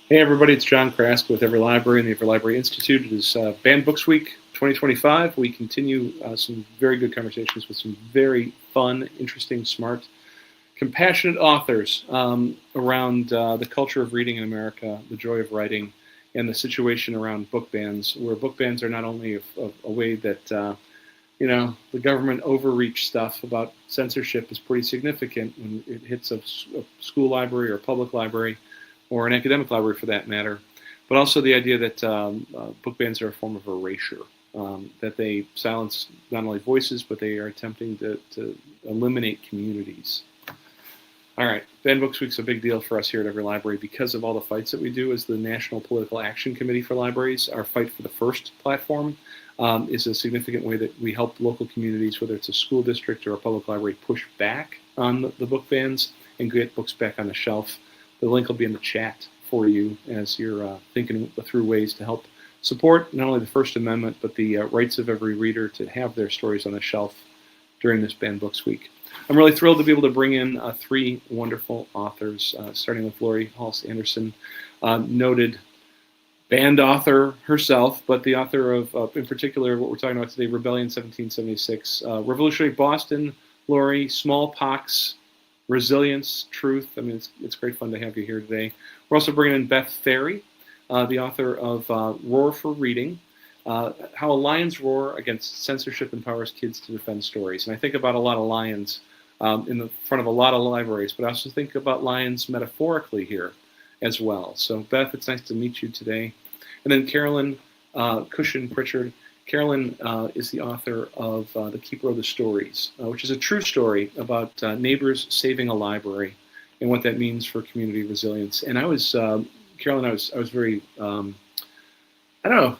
Hey everybody, it's John Krask with Every Library and the Every Library Institute. It is Banned Books Week 2025. We continue some very good conversations with some very fun, interesting, smart, compassionate authors around the culture of reading in America, the joy of writing, and the situation around book bans, where book bans are not only a way that the government overreach stuff about censorship is pretty significant when it hits a school library or a public library, or an academic library for that matter, but also the idea that book bans are a form of erasure, that they silence not only voices, but they are attempting to eliminate communities. All right, Banned Books Week's a big deal for us here at Every Library because of all the fights that we do as the National Political Action Committee for Libraries. Our Fight for the First platform is a significant way that we help local communities, whether it's a school district or a public library, push back on the book bans and get books back on the shelf. The link will be in the chat for you as you're thinking through ways to help support not only the First Amendment, but the rights of every reader to have their stories on the shelf during this Banned Books Week. I'm really thrilled to be able to bring in three wonderful authors, starting with Laurie Halse Anderson, noted banned author herself, but the author of, in particular, what we're talking about today, Rebellion 1776, Revolutionary Boston, Laurie, Smallpox, Resilience, Truth. I mean, it's great fun to have you here today. We're also bringing in Beth Ferry, the author of Roar for Reading, How a Lion's Roar Against Censorship Empowers Kids to Defend Stories. And I think about a lot of lions in the front of a lot of libraries, but I also think about lions metaphorically here as well. So Beth, it's nice to meet you today. And then Carolyn Kusin Pritchard. Carolyn is the author of The Keeper of the Stories, which is a true story about neighbors saving a library and what that means for community resilience. And I was, Carolyn, I was very,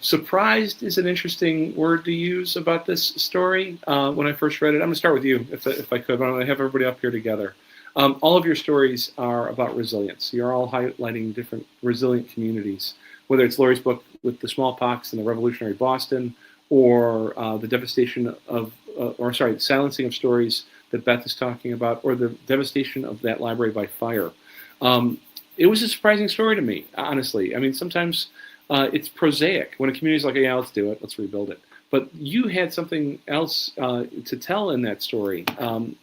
surprised is an interesting word to use about this story when I first read it. I'm going to start with you, if I could, but I'm going to have everybody up here together. All of your stories are about resilience. You're all highlighting different resilient communities, whether it's Laurie's book with the smallpox and the Revolutionary Boston, or the devastation of, silencing of stories that Beth is talking about, or the devastation of that library by fire. It was a surprising story to me, honestly. I mean, sometimes it's prosaic when a community's like, yeah, let's do it, let's rebuild it. But you had something else to tell in that story. Can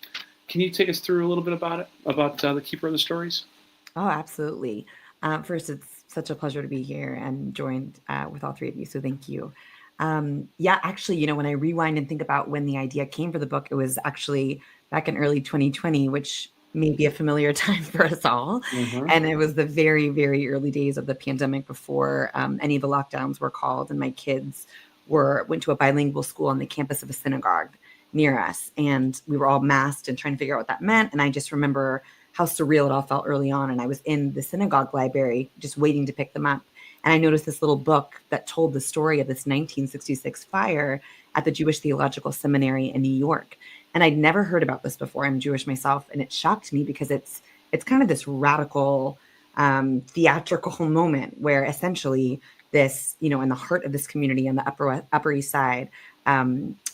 you take us through a little bit about it, about the Keeper of the Stories? Oh, absolutely. First, it's such a pleasure to be here and joined with all three of you, so thank you. Actually, when I rewind and think about when the idea came for the book, it was actually back in early 2020, which may be a familiar time for us all. Mm-hmm. And it was the very, very early days of the pandemic before any of the lockdowns were called, and my kids went to a bilingual school on the campus of a synagogue near us, and we were all masked and trying to figure out what that meant. And I just remember how surreal it all felt early on. And I was in the synagogue library just waiting to pick them up. And I noticed this little book that told the story of this 1966 fire at the Jewish Theological Seminary in New York. And I'd never heard about this before. I'm Jewish myself. And it shocked me because it's kind of this radical, theatrical moment where essentially this, in the heart of this community on the Upper East Side,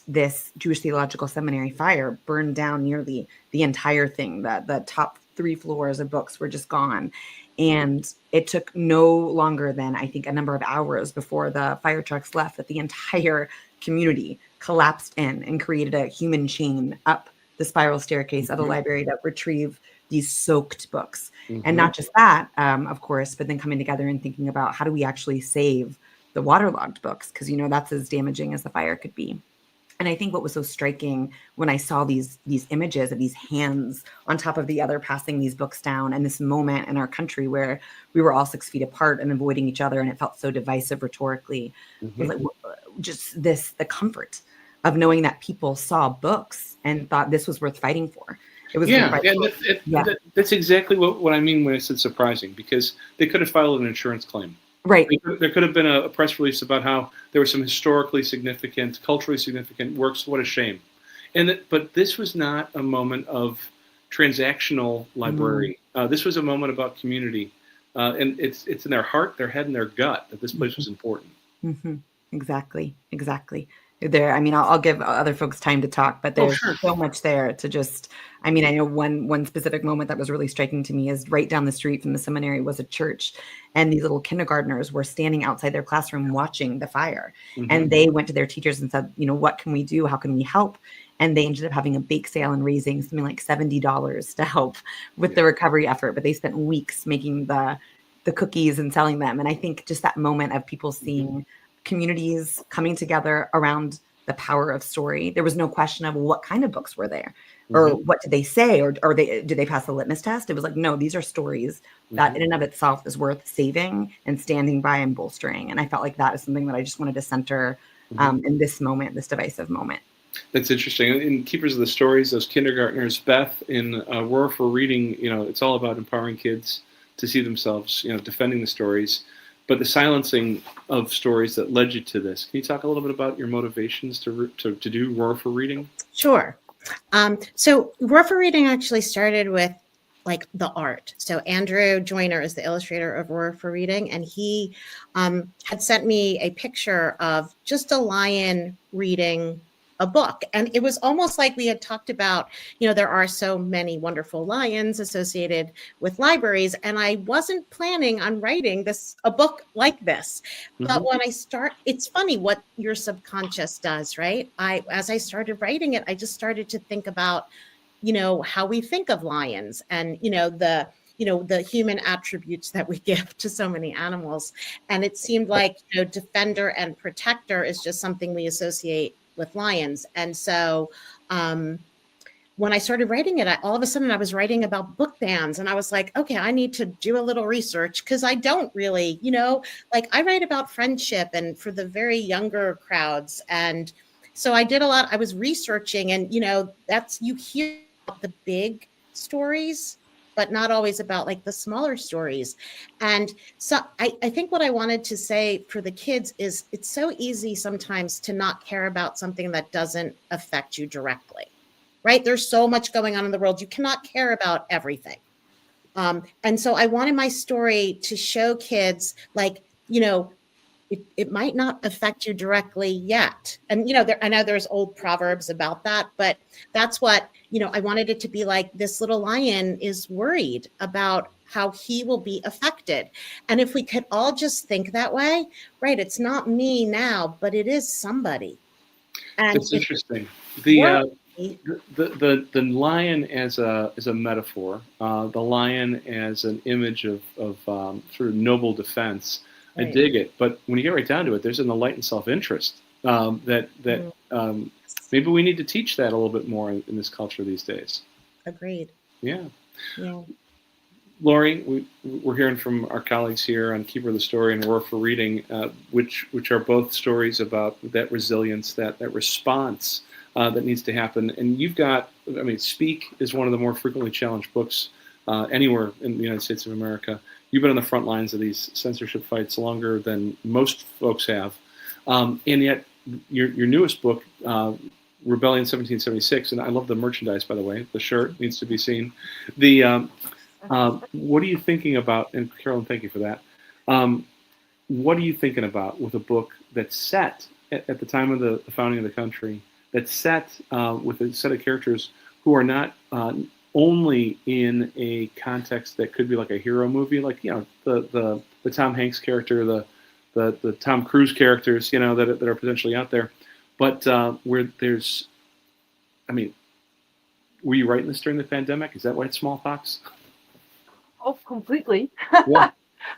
this Jewish Theological Seminary fire burned down nearly the entire thing. The top 3 floors of books were just gone. And it took no longer than, I think, a number of hours before the fire trucks left that the entire community collapsed in and created a human chain up the spiral staircase of the library to retrieve these soaked books. Mm-hmm. And not just that, of course, but then coming together and thinking about how do we actually save the waterlogged books? Because, that's as damaging as the fire could be. And I think what was so striking when I saw these images of these hands on top of the other passing these books down, and this moment in our country where we were all 6 feet apart and avoiding each other, and it felt so divisive rhetorically, was like just the comfort of knowing that people saw books and thought this was worth fighting for. It was that's exactly what I mean when I said surprising, because they could have filed an insurance claim. Right. There could have been a press release about how there were some historically significant, culturally significant works. What a shame. But this was not a moment of transactional library. This was a moment about community. And it's in their heart, their head, and their gut that this place was important. Mm-hmm. Exactly. there. I mean, I'll give other folks time to talk, but Oh, there's sure. so much there to just, I mean, I know one specific moment that was really striking to me is right down the street from the seminary was a church, and these little kindergartners were standing outside their classroom watching the fire. Mm-hmm. And they went to their teachers and said, what can we do? How can we help? And they ended up having a bake sale and raising something like $70 to help with the recovery effort. But they spent weeks making the cookies and selling them. And I think just that moment of people seeing communities coming together around the power of story. There was no question of what kind of books were there, or what did they say, or did they pass the litmus test? It was like, no, these are stories that in and of itself is worth saving and standing by and bolstering. And I felt like that is something that I just wanted to center in this moment, this divisive moment. That's interesting. In Keepers of the Stories, those kindergartners, Beth, in Roar for Reading, it's all about empowering kids to see themselves, defending the stories, but the silencing of stories that led you to this. Can you talk a little bit about your motivations to do Roar for Reading? Sure. So Roar for Reading actually started with like the art. So Andrew Joyner is the illustrator of Roar for Reading, and he had sent me a picture of just a lion reading a book. And it was almost like we had talked about, there are so many wonderful lions associated with libraries, and I wasn't planning on writing a book like this. But when I start, it's funny what your subconscious does, right? As I started writing it, I just started to think about, how we think of lions and, the human attributes that we give to so many animals. And it seemed like, defender and protector is just something we associate with lions. And so when I started writing it, all of a sudden I was writing about book bans, and I was like, okay, I need to do a little research, because I don't really, I write about friendship and for the very younger crowds. And so I did a lot. I was researching, and, you hear about the big stories, but not always about like the smaller stories. And so I think what I wanted to say for the kids is it's so easy sometimes to not care about something that doesn't affect you directly, right? There's so much going on in the world. You cannot care about everything. And so I wanted my story to show kids like, it might not affect you directly yet. And, I know there's old proverbs about that, but that's what, I wanted it to be like, this little lion is worried about how he will be affected. And if we could all just think that way, right? It's not me now, but it is somebody. And it's interesting. The lion as a metaphor, the lion as an image of sort of noble defense. Right. I dig it, but when you get right down to it, there's an enlightened self-interest that maybe we need to teach that a little bit more in this culture these days. Agreed. Yeah. Laurie, we're hearing from our colleagues here on Keeper of the Story and Roar for Reading, which are both stories about that resilience, that response that needs to happen. And you've got, Speak is one of the more frequently challenged books anywhere in the United States of America. You've been on the front lines of these censorship fights longer than most folks have. And yet your newest book, Rebellion 1776, and I love the merchandise, by the way. The shirt needs to be seen. What are you thinking about, and Carolyn, thank you for that. What are you thinking about with a book that's set at the time of the founding of the country, that's set with a set of characters who are not only in a context that could be like a hero movie, like the Tom Hanks character, the Tom Cruise characters, that are potentially out there, but where there's, were you writing this during the pandemic? Is that why it's smallpox? Oh, completely. Yeah.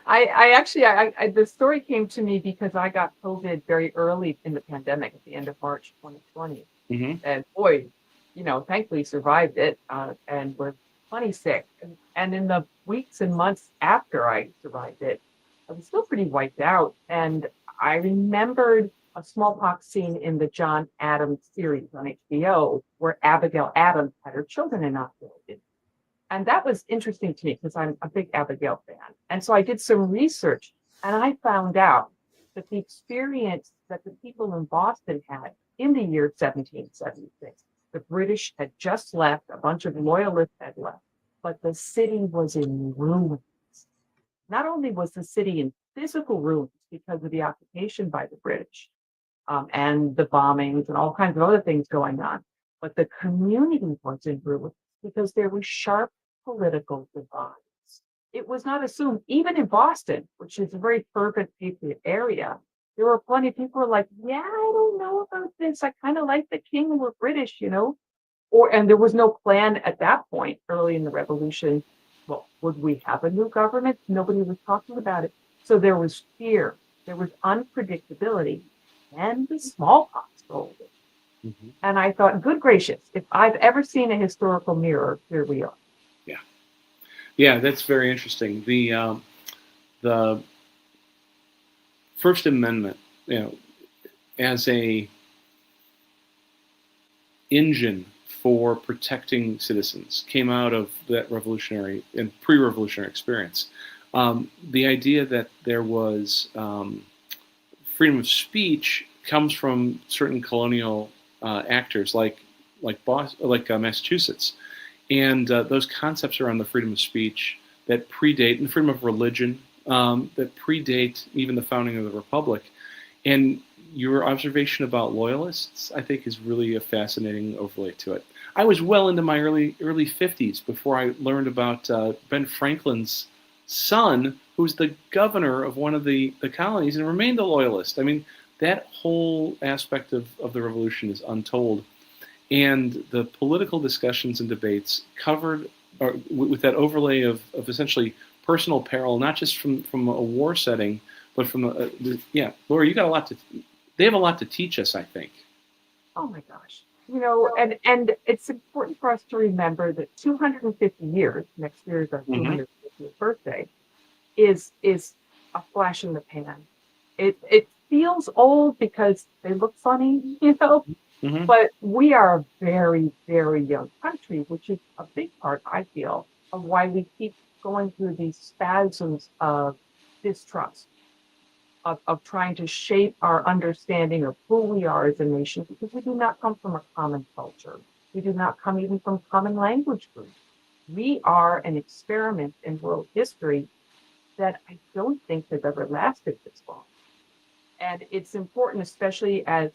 I actually, the story came to me because I got COVID very early in the pandemic at the end of March 2020. And boy, thankfully survived it and was plenty sick. And in the weeks and months after I survived it, I was still pretty wiped out. And I remembered a smallpox scene in the John Adams series on HBO where Abigail Adams had her children inoculated. And that was interesting to me because I'm a big Abigail fan. And so I did some research, and I found out that the experience that the people in Boston had in the year 1776, the British had just left, a bunch of loyalists had left, but the city was in ruins. Not only was the city in physical ruins because of the occupation by the British, and the bombings and all kinds of other things going on. But the community was in ruin because there were sharp political divides. It was not assumed, even in Boston, which is a very fervent patriot area, there were plenty of people who were like, yeah, I don't know about this. I kind of like the king and we're British, and there was no plan at that point early in the revolution. Well, would we have a new government? Nobody was talking about it. So there was fear, there was unpredictability, and the smallpox rolled in. Mm-hmm. And I thought, good gracious, if I've ever seen a historical mirror, here we are. Yeah. Yeah, that's very interesting. The First Amendment, as a engine for protecting citizens, came out of that revolutionary and pre-revolutionary experience. The idea that there was freedom of speech comes from certain colonial actors, like Massachusetts, and those concepts around the freedom of speech that predate, and freedom of religion that predate even the founding of the republic. And your observation about loyalists, I think, is really a fascinating overlay to it. I was well into my early 50s before I learned about Ben Franklin's son, who's the governor of one of the colonies and remained a loyalist. I mean, that whole aspect of the revolution is untold. And the political discussions and debates covered with that overlay of essentially personal peril, not just from a war setting, but from Laurie, you got a lot they have a lot to teach us, I think. Oh my gosh. And it's important for us to remember that 250 years, next year is our 250th birthday, is a flash in the pan. It feels old because they look funny, but we are a very, very young country, which is a big part, I feel, of why we keep going through these spasms of distrust, of trying to shape our understanding of who we are as a nation, because we do not come from a common culture. We do not come even from common language groups. We are an experiment in world history that I don't think has ever lasted this long. And it's important, especially as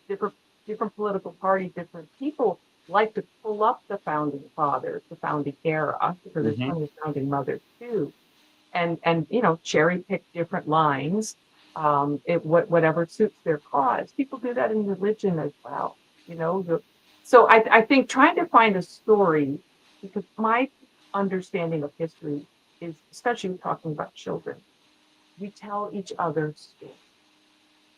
different political parties, different people like to pull up the founding fathers, the founding era, because there's plenty of founding mothers too, and cherry pick different lines, whatever suits their cause. People do that in religion as well, So I think trying to find a story, because my understanding of history is, especially talking about children, we tell each other stories.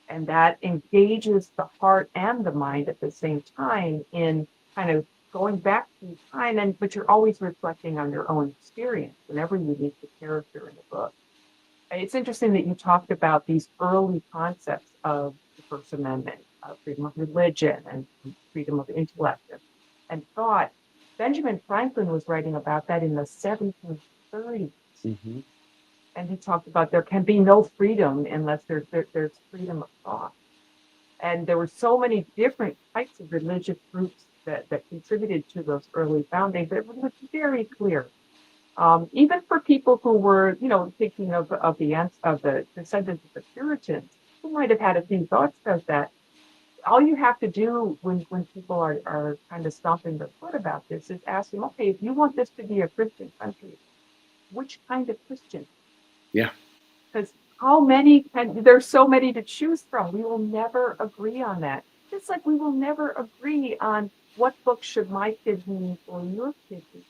And that engages the heart and the mind at the same time in kind of going back through time, but you're always reflecting on your own experience whenever you meet the character in the book. It's interesting that you talked about these early concepts of the First Amendment, freedom of religion and freedom of intellect and thought. Benjamin Franklin was writing about that in the 1730s. And he talked about there can be no freedom unless there's freedom of thought. And there were so many different types of religious groups that contributed to those early foundings. It was very clear. Even for people who were, thinking of the descendants of the Puritans, who might have had a few thoughts about that. All you have to do when people are kind of stomping their foot about this is ask them, okay, if you want this to be a Christian country, which kind of Christian? Yeah. Because there's so many to choose from. We will never agree on that. Just like we will never agree on what book should my kids read or your kids read,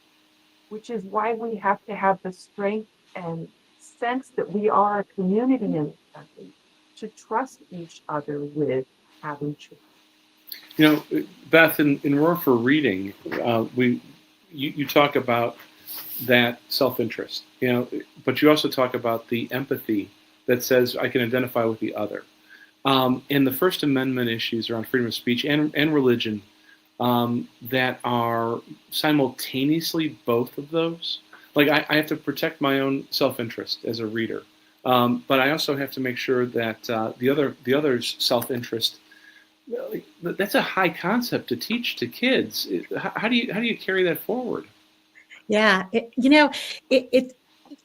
which is why we have to have the strength and sense that we are a community in this country to trust each other with having choice. Beth, in Roar for Reading, you talk about that self-interest, but you also talk about the empathy that says I can identify with the other. And the First Amendment issues around freedom of speech and religion that are simultaneously both of those. Like I have to protect my own self-interest as a reader, but I also have to make sure that the other's self-interest. That's a high concept to teach to kids. How do you carry that forward? Yeah,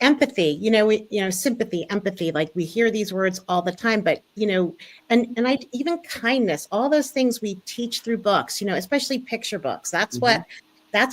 empathy, sympathy, empathy, like we hear these words all the time, but, and I, even kindness, all those things we teach through books, especially picture books. That's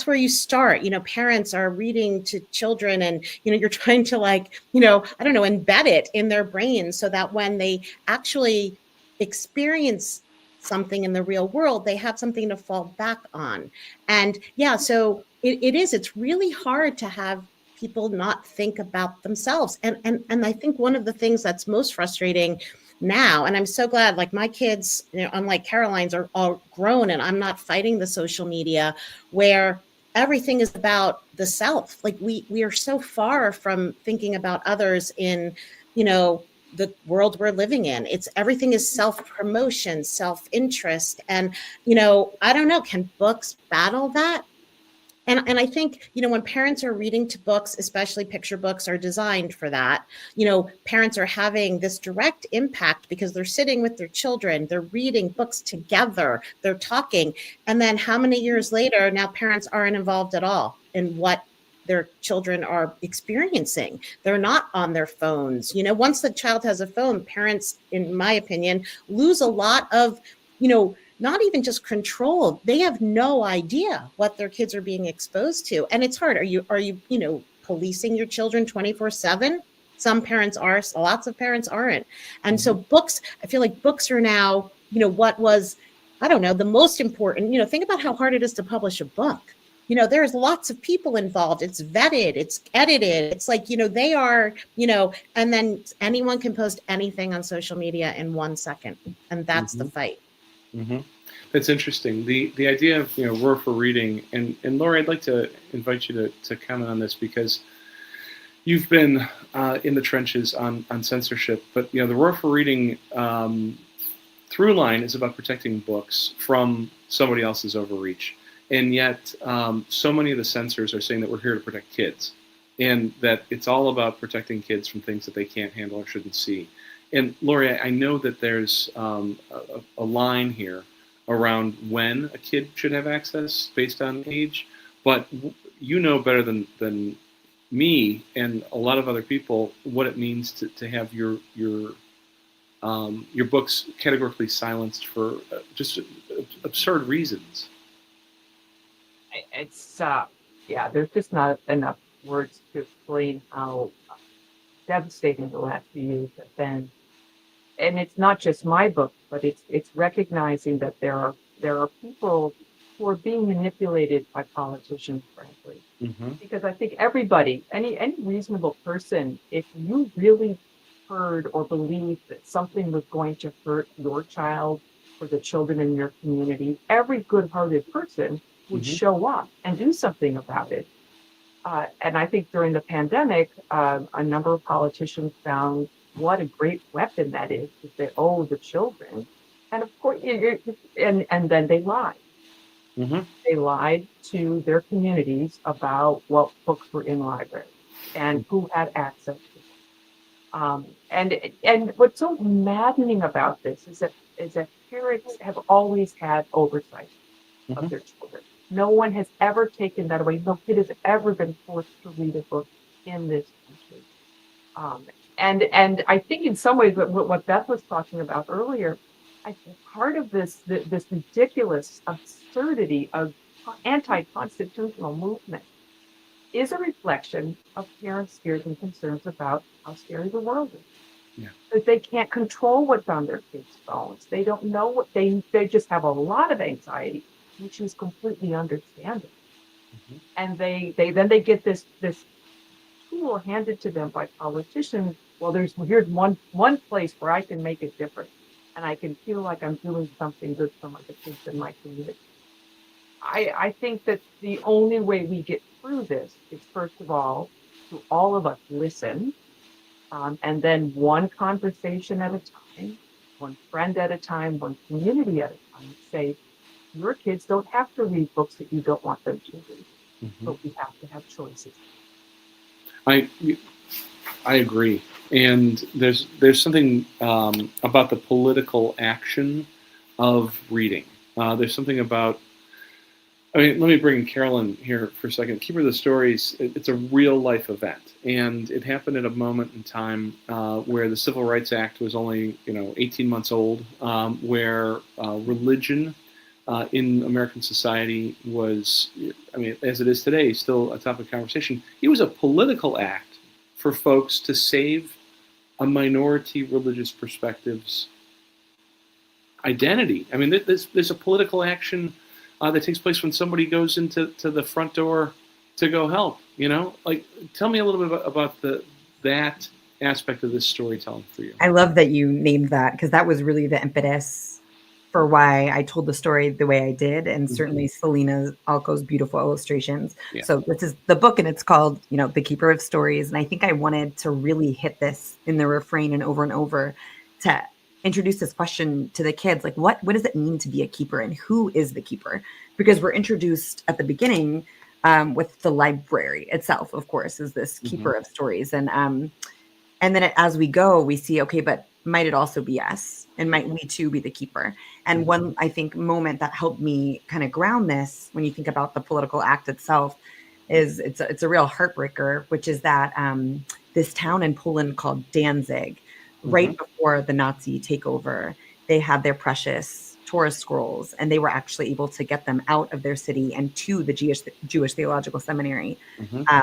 where you start. Parents are reading to children and, you're trying to I don't know, embed it in their brains so that when they actually experience something in the real world, they have something to fall back on. And yeah, so it's really hard to have people not think about themselves. And I think one of the things that's most frustrating now, and I'm so glad, like my kids, unlike Caroline's, are all grown, and I'm not fighting the social media where everything is about the self. Like we are so far from thinking about others in, the world we're living in. Everything is self-promotion, self-interest. And, I don't know, can books battle that? And I think, when parents are reading to books, especially picture books are designed for that, parents are having this direct impact because they're sitting with their children, they're reading books together, they're talking. And then how many years later, now parents aren't involved at all in what their children are experiencing. They're not on their phones. Once the child has a phone, parents, in my opinion, lose a lot of, not even just control. They have no idea what their kids are being exposed to. And it's hard. Are you, policing your children 24/7? Some parents are, lots of parents aren't. And so books, I feel like books are now, what was, I don't know, the most important, think about how hard it is to publish a book. There's lots of people involved. It's vetted, it's edited. It's like, they are, and then anyone can post anything on social media in 1 second. And that's the fight. Mm-hmm. That's interesting. The idea of roar for reading, and Laurie, I'd like to invite you to comment on this because you've been in the trenches on censorship. But the roar for reading through line is about protecting books from somebody else's overreach, and yet so many of the censors are saying that we're here to protect kids, and that it's all about protecting kids from things that they can't handle or shouldn't see. And Laurie, I know that there's a line here around when a kid should have access based on age, but you know better than me and a lot of other people what it means to have your books categorically silenced for just absurd reasons. It's there's just not enough words to explain how devastating the last few years have been. And it's not just my book, but it's recognizing that there are people who are being manipulated by politicians, frankly. Mm-hmm. Because I think everybody, any reasonable person, if you really heard or believed that something was going to hurt your child or the children in your community, every good-hearted person would show up and do something about it. And I think during the pandemic, a number of politicians found what a great weapon that is to say, oh, the children. And of course, and then they lied. Mm-hmm. They lied to their communities about what books were in libraries and who had access to them. And what's so maddening about this is that parents have always had oversight of their children. No one has ever taken that away. No kid has ever been forced to read a book in this country. And I think in some ways what Beth was talking about earlier, I think part of this ridiculous absurdity of anti-constitutional movement is a reflection of parents' fears and concerns about how scary the world is. Yeah. That they can't control what's on their kids' phones. They don't know what they just have a lot of anxiety, which is completely understandable. Mm-hmm. And they get this tool handed to them by politicians. Well, here's one place where I can make a difference, and I can feel like I'm doing something good for the kids in my community. I think that the only way we get through this is, first of all, to all of us listen, and then one conversation at a time, one friend at a time, one community at a time, say, your kids don't have to read books that you don't want them to read, but we have to have choices. I agree, and there's something about the political action of reading. There's something about I mean, let me bring Carolyn here for a second. Keeper of the Stories, it's a real life event. And it happened at a moment in time where the Civil Rights Act was only, 18 months old, where religion in American society was, I mean, as it is today, still a topic of conversation. It was a political act for folks to save a minority religious perspective's identity. I mean, there's a political action that takes place when somebody goes into the front door to go help. Like, tell me a little bit about that aspect of this storytelling for you. I love that you named that, because that was really the impetus for why I told the story the way I did, and certainly Selena Alco's beautiful illustrations. Yeah. So this is the book, and it's called, The Keeper of Stories. And I think I wanted to really hit this in the refrain and over to introduce this question to the kids, like what does it mean to be a keeper, and who is the keeper? Because we're introduced at the beginning with the library itself, of course, is this keeper of stories, and then as we go, we see, okay, but might it also be us, and might we too be the keeper? And one, I think, moment that helped me kind of ground this, when you think about the political act itself, is it's a real heartbreaker, which is that this town in Poland called Danzig, right before the Nazi takeover, they had their precious Torah scrolls, and they were actually able to get them out of their city and to the Jewish Theological Seminary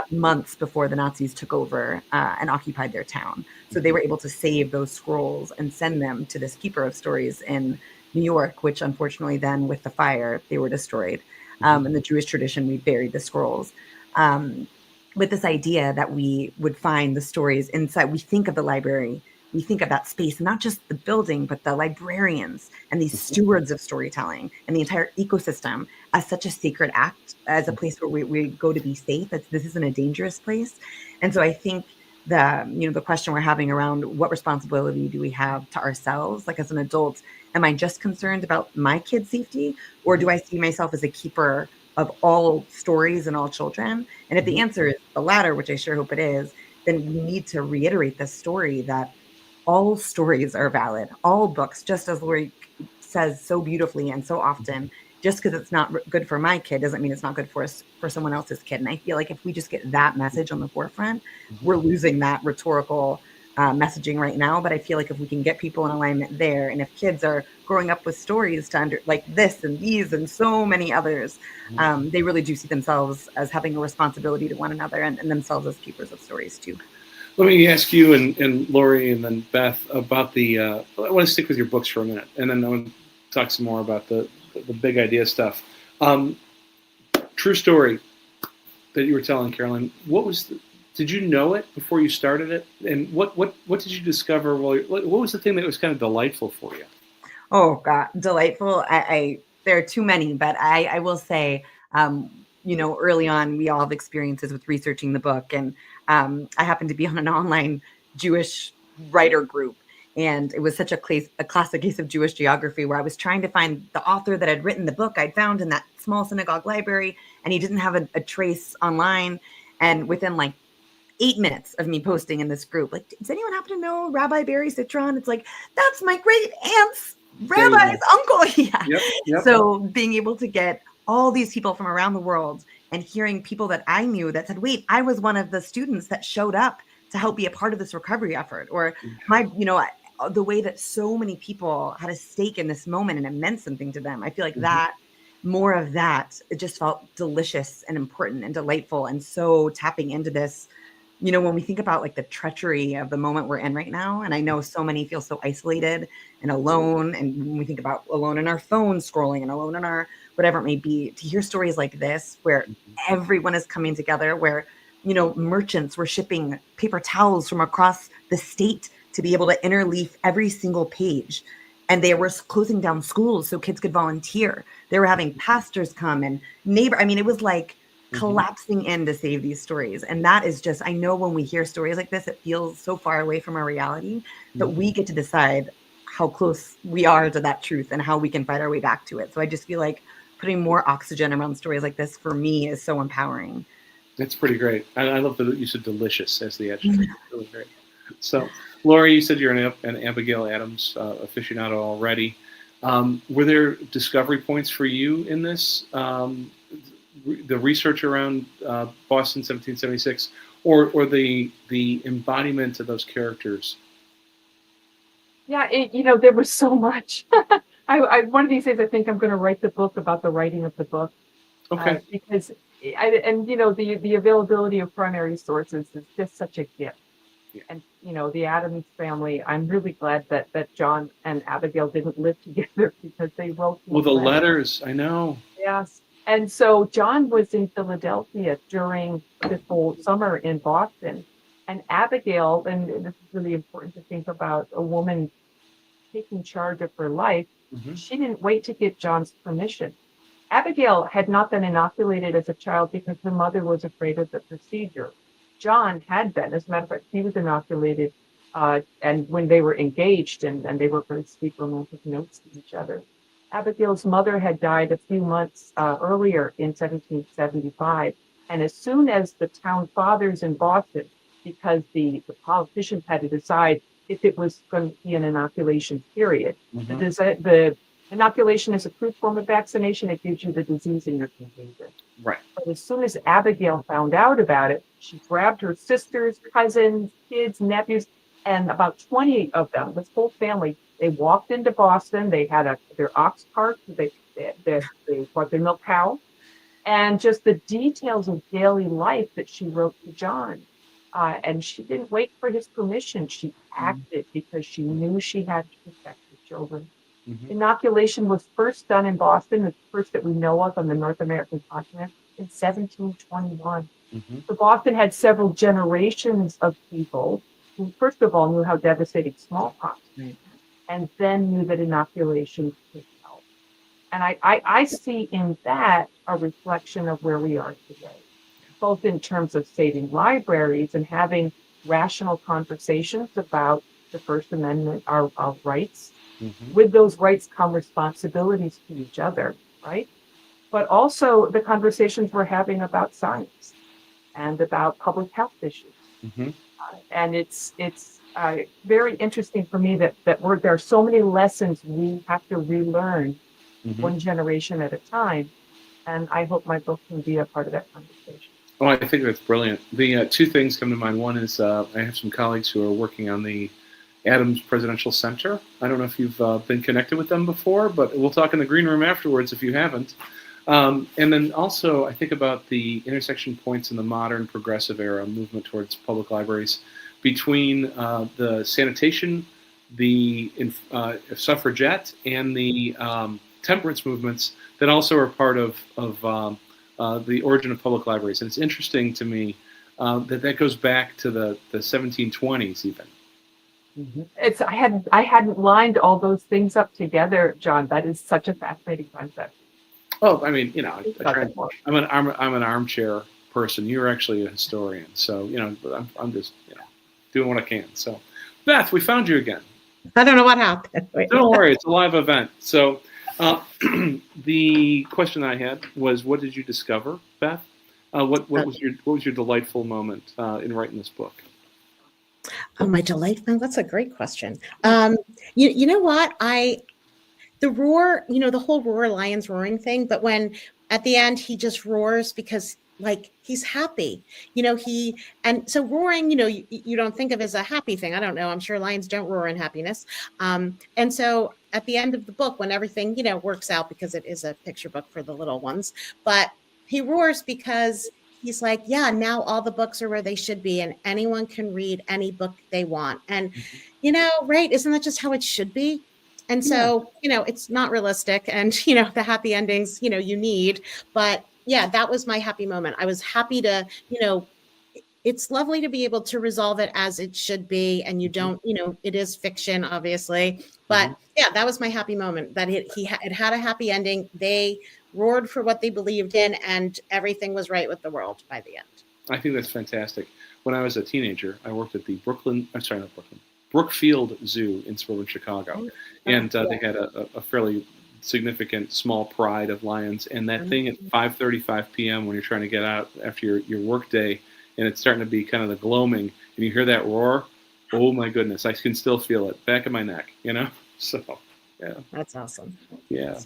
months before the Nazis took over and occupied their town. So they were able to save those scrolls and send them to this keeper of stories in New York, which unfortunately then with the fire, they were destroyed. In the Jewish tradition, we buried the scrolls. With this idea that we would find the stories inside, we think of the library, we think of that space, not just the building, but the librarians and these stewards of storytelling and the entire ecosystem as such a sacred act, as a place where we go to be safe. This isn't a dangerous place. And so I think the question we're having around what responsibility do we have to ourselves, like as an adult, am I just concerned about my kid's safety, or do I see myself as a keeper of all stories and all children? And if the answer is the latter, which I sure hope it is, then we need to reiterate this story that all stories are valid, all books, just as Laurie says so beautifully and so often, just because it's not good for my kid doesn't mean it's not good for someone else's kid. And I feel like if we just get that message on the forefront, we're losing that rhetorical messaging right now. But I feel like if we can get people in alignment there, and if kids are growing up with stories like this and these and so many others, they really do see themselves as having a responsibility to one another, and themselves as keepers of stories too. Let me ask you and Laurie and then Beth about I want to stick with your books for a minute, and then I want to talk some more about the big idea stuff. True story that you were telling, Carolyn. Did you know it before you started it? And what did you discover? What was the thing that was kind of delightful for you? Oh God, delightful. There are too many, but I will say, early on, we all have experiences with researching the book. And I happened to be on an online Jewish writer group. And it was such a classic case of Jewish geography, where I was trying to find the author that had written the book I'd found in that small synagogue library, and he didn't have a trace online. And within 8 minutes of me posting in this group, does anyone happen to know Rabbi Barry Citron? It's like, that's my great aunt's rabbi's uncle. Yeah. Yep. So being able to get all these people from around the world, and hearing people that I knew that said, wait, I was one of the students that showed up to help be a part of this recovery effort, or the way that so many people had a stake in this moment and it meant something to them. I feel like that, more of that, it just felt delicious and important and delightful. And so tapping into this, when we think about the treachery of the moment we're in right now, and I know so many feel so isolated and alone. And when we think about alone in our phone scrolling and alone in our whatever it may be, to hear stories like this, where everyone is coming together, where, merchants were shipping paper towels from across the state to be able to interleaf every single page. And they were closing down schools so kids could volunteer. They were having pastors come and it was collapsing in to save these stories. And that is just, I know when we hear stories like this, it feels so far away from our reality, but we get to decide how close we are to that truth and how we can fight our way back to it. So I just feel like putting more oxygen around stories like this, for me, is so empowering. That's pretty great. I love that you said delicious as the adjective. Really great. So, Laurie, you said you're an Abigail Adams aficionado already. Were there discovery points for you in this? the research around Boston 1776, or the embodiment of those characters? Yeah, there was so much. One of these days, I think I'm going to write the book about the writing of the book. Okay. Because the availability of primary sources is just such a gift. Yeah. And the Addams family, I'm really glad that John and Abigail didn't live together because they wrote Well, the letters, I know. Yes. And so John was in Philadelphia during this whole summer in Boston. And Abigail, and this is really important to think about a woman taking charge of her life, she didn't wait to get John's permission. Abigail had not been inoculated as a child because her mother was afraid of the procedure. John had been. As a matter of fact, he was inoculated, and when they were engaged and they were going to speak romantic notes to each other. Abigail's mother had died a few months earlier in 1775, and as soon as the town fathers in Boston, because the politicians had to decide if it was going to be an inoculation period, the inoculation is a crude form of vaccination. It gives you the disease in your contagion. Right. But as soon as Abigail found out about it, she grabbed her sisters, cousins, kids, nephews, and about 20 of them, this whole family, they walked into Boston. They had their ox cart. They brought their milk cow. And just the details of daily life that she wrote to John. And she didn't wait for his permission. She acted because she knew she had to protect the children. Inoculation was first done in Boston, the first that we know of on the North American continent, in 1721. So Boston had several generations of people who, first of all, knew how devastating smallpox was, and then knew that inoculation could help. And I see in that a reflection of where we are today, both in terms of saving libraries and having rational conversations about the First Amendment, our rights. With those rights come responsibilities to each other, right? But also the conversations we're having about science and about public health issues. And it's very interesting for me that there are so many lessons we have to relearn one generation at a time. And I hope my book can be a part of that conversation. Oh, I think that's brilliant. The two things come to mind. One is I have some colleagues who are working on the Adams Presidential Center. I don't know if you've been connected with them before, but we'll talk in the green room afterwards if you haven't. And then also I think about the intersection points in the modern progressive era movement towards public libraries between the sanitation, the suffragette, and the temperance movements that also are part of the origin of public libraries. And it's interesting to me that goes back to the 1720s even. I hadn't lined all those things up together, John. That is such a fascinating concept. Well, I mean, I'm an armchair person. You're actually a historian, so I'm just doing what I can. So, Beth, we found you again. I don't know what happened. Don't worry, it's a live event. So, the question I had was, what did you discover, Beth? What was your delightful moment in writing this book? Oh, my delightful. That's a great question. You know what? The roar, the whole roar lions roaring thing, but when at the end he just roars because he's happy, and so roaring, you don't think of as a happy thing. I don't know. I'm sure lions don't roar in happiness. And so at the end of the book, when everything, works out, because it is a picture book for the little ones, but he roars because he's like, yeah, now all the books are where they should be and anyone can read any book they want. And, right. Isn't that just how it should be? And so, it's not realistic. And, the happy endings, you need. But yeah, that was my happy moment. I was happy to, it's lovely to be able to resolve it as it should be. And you don't, it is fiction, obviously. But yeah, that was my happy moment, that it had a happy ending. They roared for what they believed in, and everything was right with the world by the end. I think that's fantastic. When I was a teenager, I worked at the Brookfield Zoo in suburban Chicago. And they had a fairly significant small pride of lions. And that thing at 5:35 p.m. when you're trying to get out after your work day, and it's starting to be kind of the gloaming, and you hear that roar, oh my goodness, I can still feel it back in my neck, So, yeah. That's awesome. Yeah.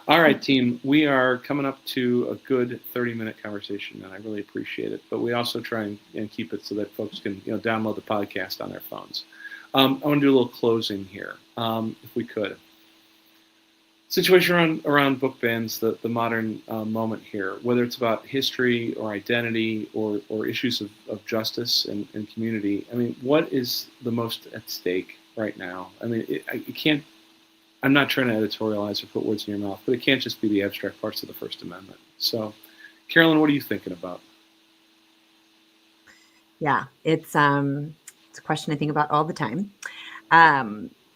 All right, team. We are coming up to a good 30-minute conversation, and I really appreciate it. But we also try and keep it so that folks can download the podcast on their phones. I want to do a little closing here, if we could. Situation around book bans, the modern moment here, whether it's about history or identity or issues of justice and community. I mean, what is the most at stake right now? I mean, it can't. I'm not trying to editorialize or put words in your mouth, but it can't just be the abstract parts of the First Amendment. So, Carolyn, what are you thinking about? Yeah, it's a question I think about all the time.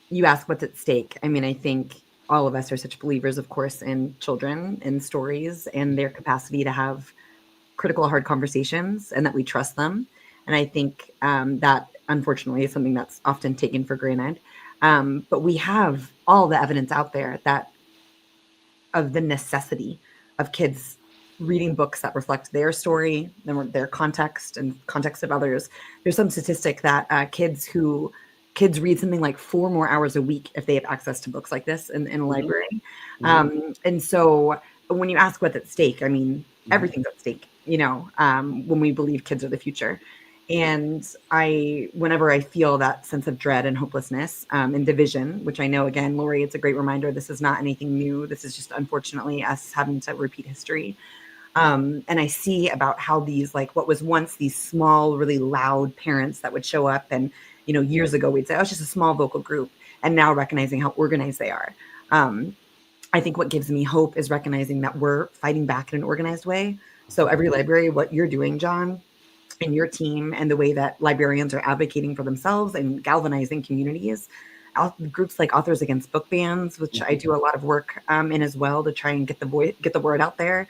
You ask what's at stake. I mean, I think all of us are such believers, of course, in children and stories and their capacity to have critical, hard conversations, and that we trust them. And I think that, unfortunately, is something that's often taken for granted. But we have all the evidence out there that of the necessity of kids reading books that reflect their story, their context and context of others. There's some statistic that kids read something like 4 more hours a week if they have access to books like this in a library. And so when you ask what's at stake, I mean, everything's at stake, when we believe kids are the future. And whenever I feel that sense of dread and hopelessness and division, which I know, again, Laurie, it's a great reminder, this is not anything new. This is just, unfortunately, us having to repeat history. And I see about how these, like what was once these small, really loud parents that would show up and, years ago we'd say, oh, it's just a small vocal group. And now recognizing how organized they are. I think what gives me hope is recognizing that we're fighting back in an organized way. So every library, what you're doing, John, and your team, and the way that librarians are advocating for themselves and galvanizing communities, groups like Authors Against Book Bans, which I do a lot of work in as well to try and get the word out there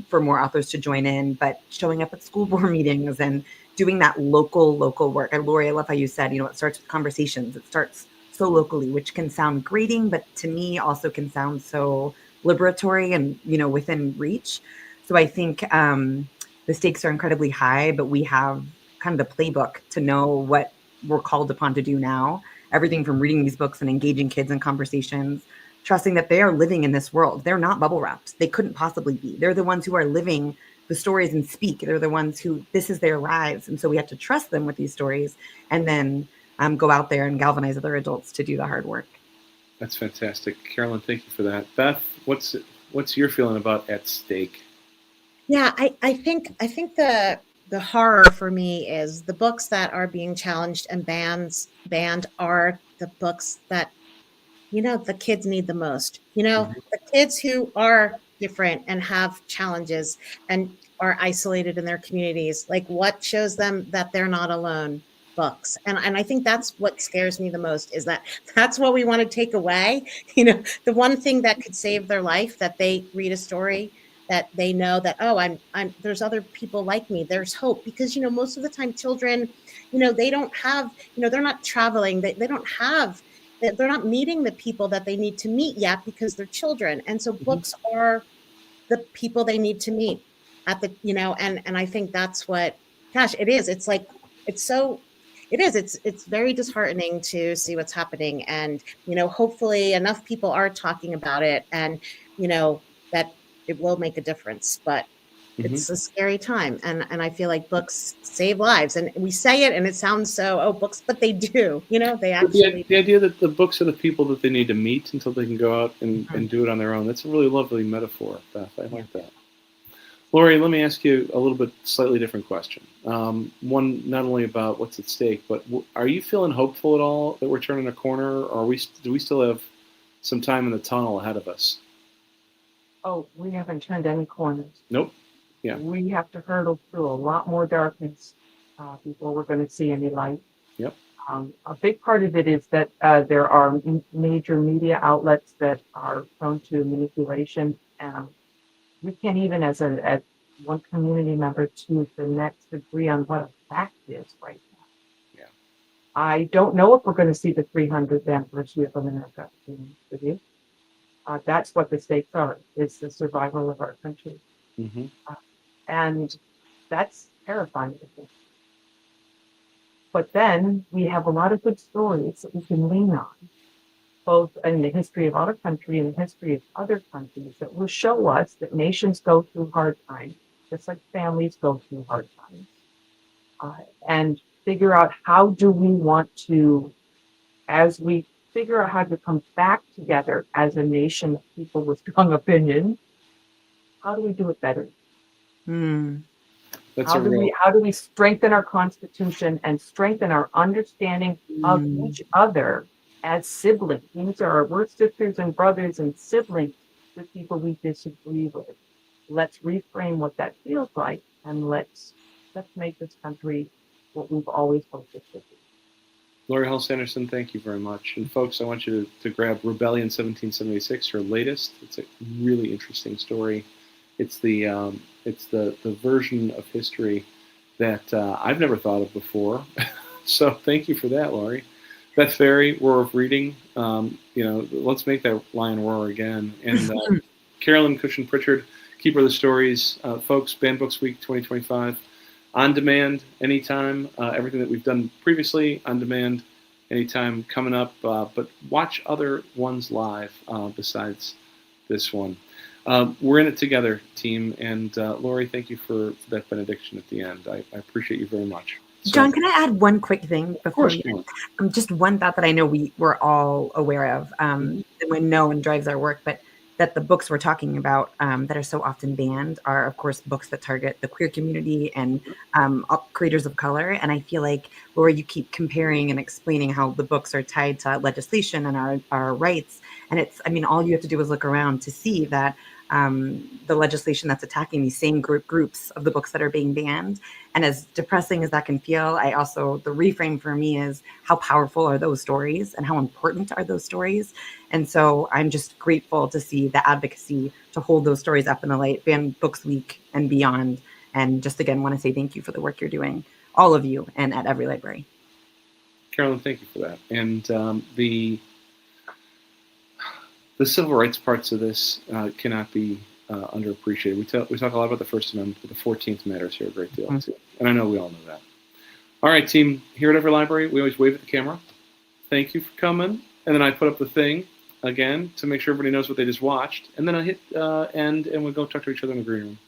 for more authors to join in, but showing up at school board meetings and doing that local work. And Laurie, I love how you said, it starts with conversations. It starts so locally, which can sound grating, but to me also can sound so liberatory and, within reach. So I think the stakes are incredibly high, but we have kind of the playbook to know what we're called upon to do now. Everything from reading these books and engaging kids in conversations, trusting that they are living in this world. They're not bubble wrapped. They couldn't possibly be. They're the ones who are living the stories and speak. They're the ones who, this is their lives. And so we have to trust them with these stories and then go out there and galvanize other adults to do the hard work. That's fantastic. Carolyn, thank you for that. Beth, what's your feeling about at stake? Yeah, I think the horror for me is the books that are being challenged and banned are the books that, the kids need the most. The kids who are different and have challenges and are isolated in their communities, like what shows them that they're not alone? Books. And I think that's what scares me the most, is that that's what we want to take away. The one thing that could save their life, that they read a story that they know that, oh, I'm there's other people like me. There's hope, because, most of the time children, they don't have, they're not traveling. They don't have, they're not meeting the people that they need to meet yet because they're children. And so books are the people they need to meet at the, and I think that's what, gosh, it is. It's like, it's very disheartening to see what's happening. And, hopefully enough people are talking about it and, that it will make a difference, but it's a scary time. And I feel like books save lives, and we say it and it sounds so, books, but they do, they actually. The idea that the books are the people that they need to meet until they can go out and do it on their own. That's a really lovely metaphor, Beth. I like that. Laurie, let me ask you a little bit slightly different question. One, not only about what's at stake, but are you feeling hopeful at all that we're turning a corner, or do we still have some time in the tunnel ahead of us? Oh, we haven't turned any corners. Nope. Yeah. We have to hurdle through a lot more darkness before we're going to see any light. Yep. A big part of it is that there are major media outlets that are prone to manipulation. We can't even, as one community member to the next, agree on what a fact is right now. Yeah. I don't know if we're going to see the 300th anniversary of America. With you. That's what the stakes are, is the survival of our country. And that's terrifying to think. But then we have a lot of good stories that we can lean on both in the history of our country and the history of other countries, that will show us that nations go through hard times, just like families go through hard times, and figure out how do we want to, as we figure out how to come back together as a nation of people with strong opinions, how do we do it better? How do we strengthen our Constitution and strengthen our understanding of each other as siblings? We're sisters and brothers and siblings with people we disagree with. Let's reframe what that feels like, and let's make this country what we've always hoped it should be. Laurie Halse Anderson, thank you very much. And folks, I want you to grab Rebellion 1776, her latest. It's a really interesting story. It's the version of history that I've never thought of before. So thank you for that, Laurie. Beth Ferry, Roar of Reading. Let's make that lion roar again. And Carolyn Kusin Pritchard, Keeper of the Stories. Folks, Banned Books Week 2025. On demand, anytime. Everything that we've done previously, on demand, anytime coming up. But watch other ones live besides this one. We're in it together, team. And Laurie, thank you for that benediction at the end. I appreciate you very much. So, John, can I add one quick thing before you? Just one thought that I know we're all aware of, and we know and drives our work, but that the books we're talking about that are so often banned are, of course, books that target the queer community and creators of color. And I feel like, Laura, you keep comparing and explaining how the books are tied to legislation and our rights. And all you have to do is look around to see that the legislation that's attacking these same groups of the books that are being banned. And as depressing as that can feel, the reframe for me is how powerful are those stories and how important are those stories. And so I'm just grateful to see the advocacy to hold those stories up in the light, Banned Books Week and beyond. And just again, want to say thank you for the work you're doing, all of you, and at every library. Carolyn, thank you for that. And the civil rights parts of this cannot be underappreciated. We talk a lot about the First Amendment, but the 14th matters here a great deal too. And I know we all know that. All right, team, here at every library, we always wave at the camera. Thank you for coming. And then I put up the thing again to make sure everybody knows what they just watched. And then I hit end, and we'll go talk to each other in the green room.